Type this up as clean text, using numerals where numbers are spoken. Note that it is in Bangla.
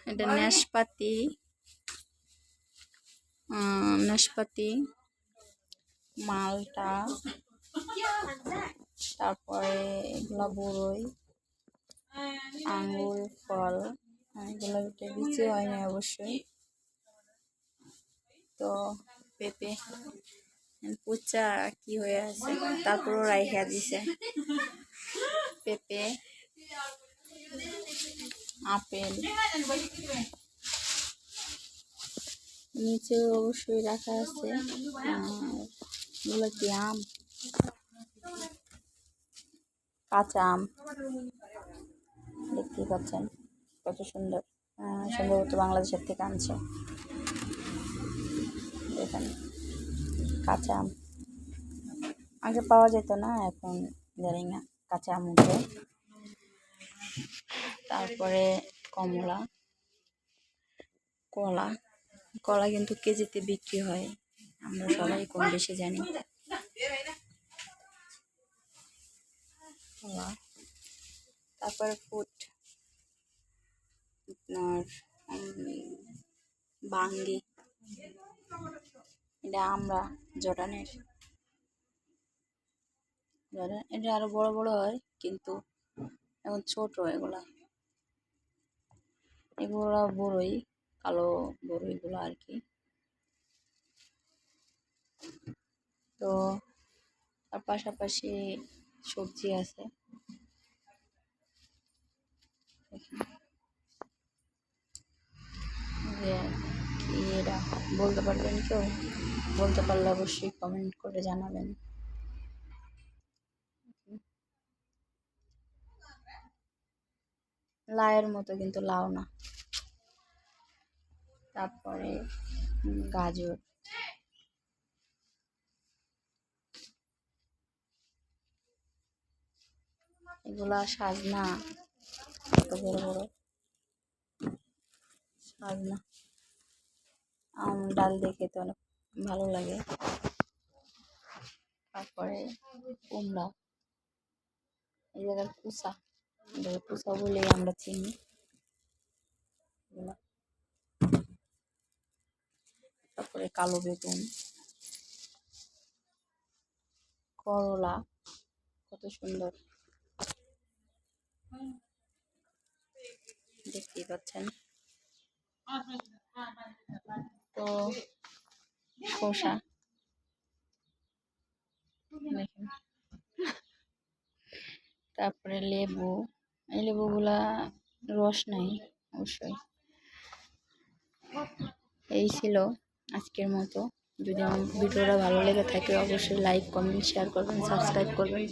এটা নাশপাতি, নাশপাতি, মালটা, তারপরে এগুলো বড়ই, আঙ্গুর ফল। এগুলো বিচি হয়নি অবশ্যই। তো পেঁপে পুচা কি হয়ে আছে, তারপরও রাইখা দিছে। পেঁপে, আপেল নিচে অবশ্যই রাখা আছে। এগুলো কি আম, কাঁচা আম দেখতেই পাচ্ছেন কত সুন্দর। সম্ভবত বাংলাদেশের থেকে আনছে। এখানে কাঁচা আম আগে পাওয়া যেত না, এখন জানি না কাঁচা আম উঠে। তারপরে কমলা, কলা। কলা কিন্তু কেজিতে বিক্রি হয়, আমরা সবাই কম বেশি জানি। কলা, তারপরে ফুট, আপনার বাঙ্গি, এটা আমরা জর্ডানের। এটা আরো বড় বড় হয়, কিন্তু এখন ছোট। এগুলা বড়ই, কালো বড়ইগুলো আর কি। তো তার পাশাপাশি সবজি আছে। কি এটা বলতে পারবেন কেউ? বলতে পারলে অবশ্যই কমেন্ট করে জানাবেন। লাউয়ের মতো, কিন্তু লাউ না। তারপরে গাজর, এগুলা সাজনা, কত বড় বড় সাজনা। ডাল দেখে তো অনেক ভালো লাগে। তারপরে কুমড়া, এই জায়গার পুষা, পুষা বলেই আমরা চিনি। তারপরে কালো বেগুন, করলা, কত সুন্দর দেখতেই পাচ্ছেন। তো শসা দেখেন। তারপরে লেবু, এই লেবুগুলা রস নাই অবশ্যই। এই ছিল আজকের মতো। যদি আমার ভিডিওটা ভালো লেগে থাকে অবশ্যই লাইক, কমেন্ট, শেয়ার করবেন, সাবস্ক্রাইব করবেন।